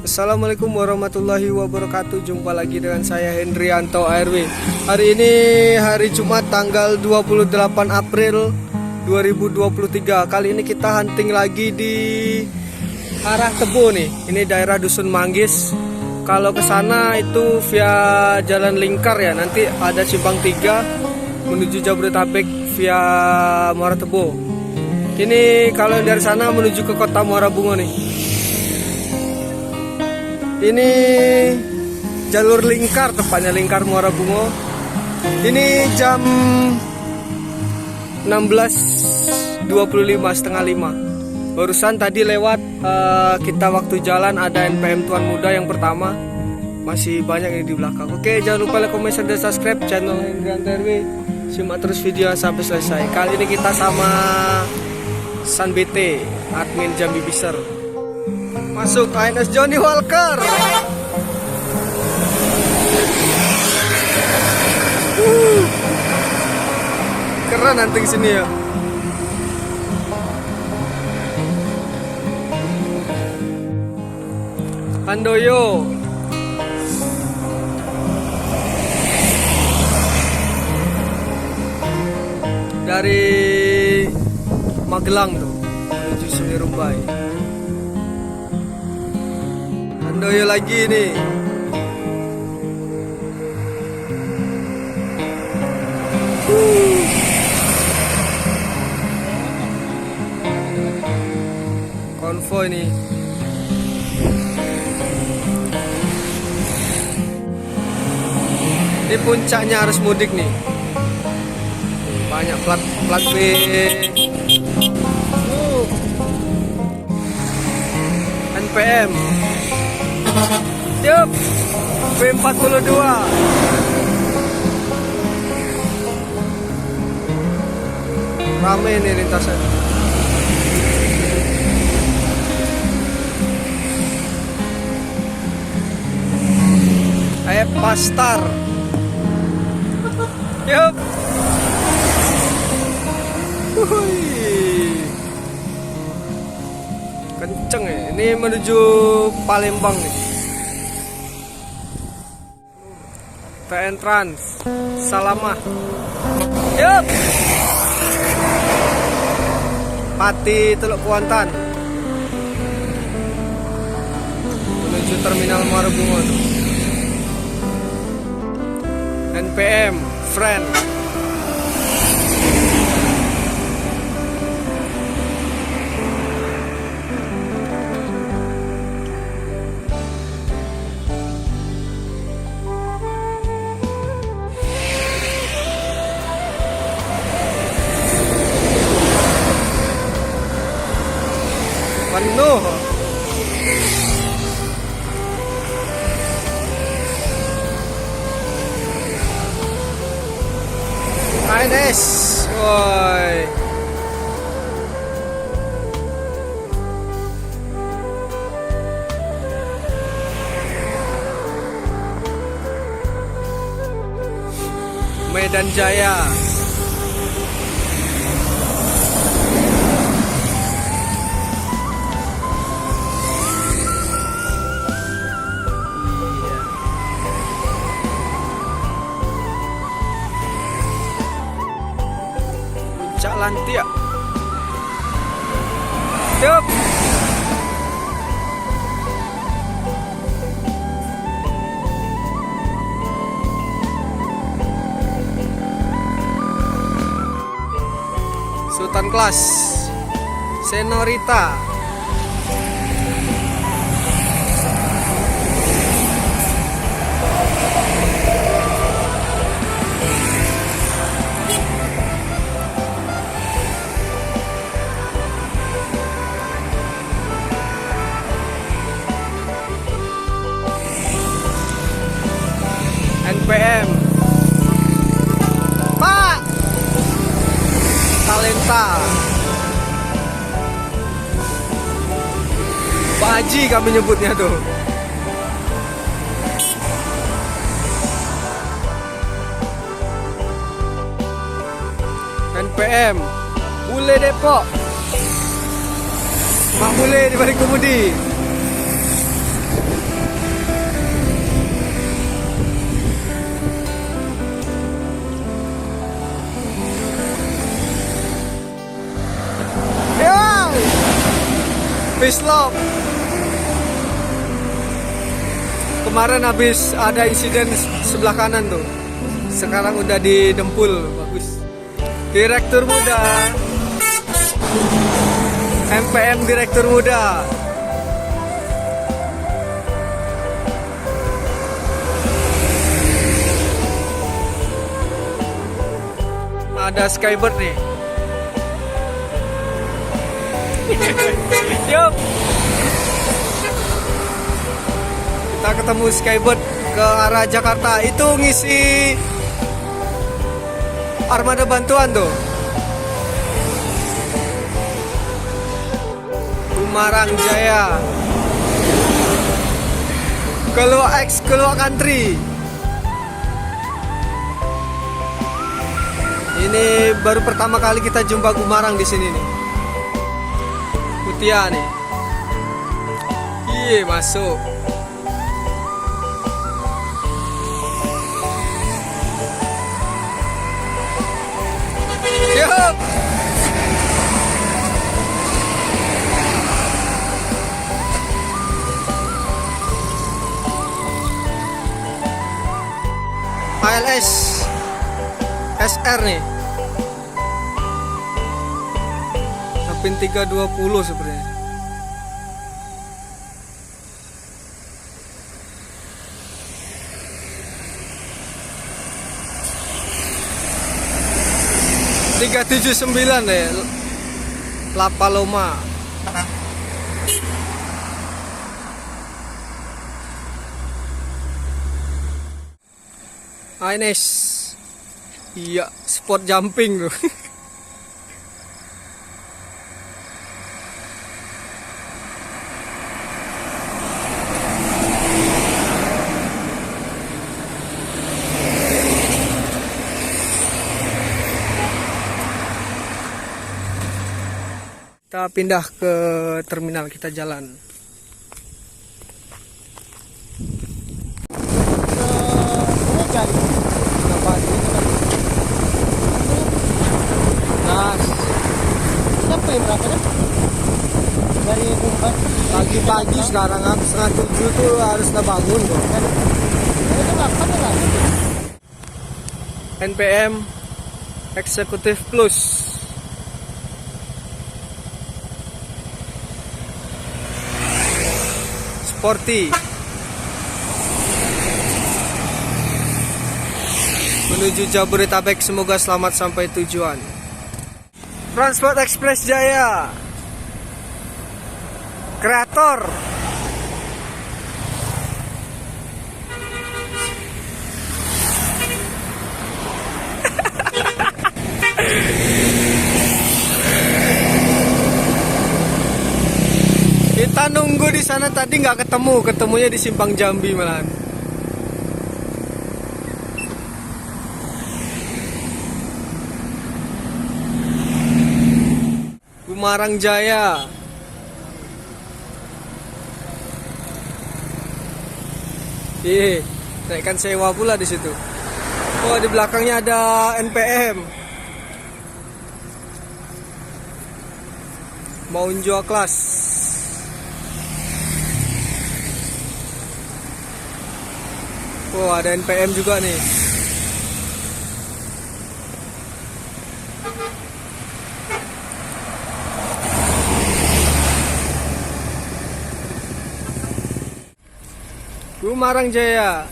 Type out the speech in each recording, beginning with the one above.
Assalamualaikum warahmatullahi wabarakatuh. Jumpa lagi dengan saya Hendrianto ARW. Hari ini hari Jumat tanggal 28 April 2023. Kali ini kita hunting lagi di arah Tebo nih. Ini daerah Dusun Manggis. Kalau ke sana itu via Jalan Lingkar ya. Nanti ada simpang 3 menuju Jabodetabek via Muara Tebo. Ini kalau dari sana menuju ke kota Muara Bungo nih. Ini jalur lingkar, tepatnya lingkar Muara Bungo. Ini jam 16.25, setengah 5. Barusan tadi lewat kita waktu jalan ada NPM Tuan Muda yang pertama. Masih banyak ini di belakang. Oke, jangan lupa like, comment, share, dan subscribe channel Hendrianto ARW. Simak terus video sampai selesai. Kali ini kita sama San BT, admin Jambi Biser. Masuk ANS Johnny Walker. Keren hunting sini ya. Handoyo. Dari Magelang tuh menuju Sungai Rumbai. Handoyo lagi nih. Konvoy nih. Ini puncaknya arus mudik nih. Banyak plat B. NPM. Yup. B42. Rame nih lintasan. Pastar. Yup. Kenceng ya. Ini menuju Palembang nih. TN Trans Salamah. Yup. Pati Teluk Kuantan menuju Terminal Muara Bungo tuh. NPM Friend. Penuh. ANS. Woi. Medan Jaya. Puncak Lantia. Yup. Sultan Kelas. Senorita. NPM Pak Talenta. Pak Haji kami nyebutnya tuh. NPM Bule Depok. Mak Bule di balik kemudi. Peace love. Kemarin habis ada insiden sebelah kanan tuh. Sekarang udah didempul, bagus. Direktur muda. MPM direktur muda. Ada Skybird nih. Yup. Kita ketemu Skybird ke arah Jakarta. Itu ngisi armada bantuan tuh. Gumarang Jaya. Keluar country. Ini baru pertama kali kita jumpa Gumarang di sini nih. Mutia nih. Iya, masuk. Yup. ALS SR nih. Pin 320 sebenarnya. Tiga 379 deh. La Paloma. Ines. Iya, sport jumping tuh. Kita pindah ke terminal, kita jalan. Nah, sampai berapa ya? Dari Umpan pagi-pagi sekarang habis setengah 7 tuh harus udah bangun kok. itu berapa ya? NPM Eksekutif Plus. Sporty. Menuju Jabodetabek, semoga selamat sampai tujuan. Transport Express Jaya. Kreator. Kita nunggu di sana tadi nggak ketemu, ketemunya di Simpang Jambi malahan. Gumarang Jaya. Naikkan sewa pula di situ. Oh, di belakangnya ada NPM. Maunjua kelas. Oh, ada NPM juga nih. Gumarang Jaya.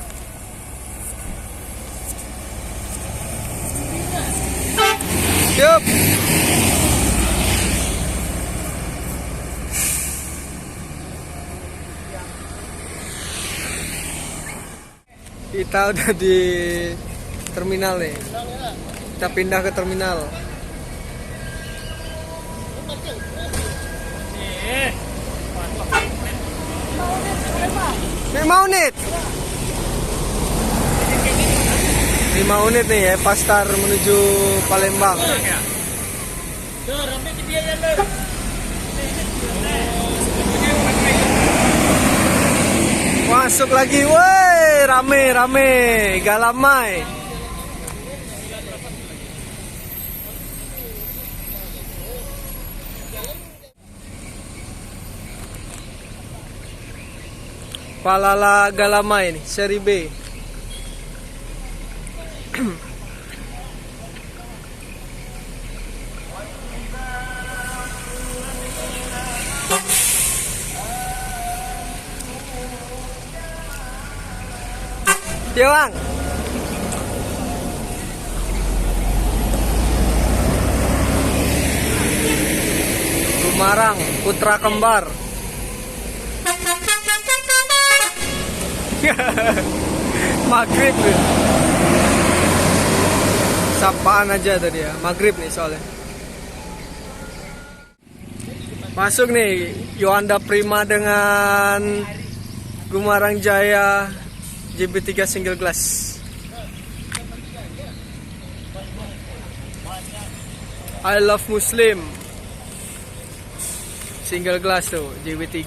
Yup. Kita udah di terminal nih. Kita pindah ke terminal. 5 unit. 5 unit nih ya, Pastar menuju Palembang. Masuk lagi, woi, rame, galamai. Palala Galama ini, seri B. Iya bang. Gumarang Putra Kembar. Maghrib nih. Sapaan aja tadi ya. Maghrib nih soalnya. Masuk nih Yohanda Prima dengan Gumarang Jaya JB3 single glass. I Love Muslim single glass tuh JB3.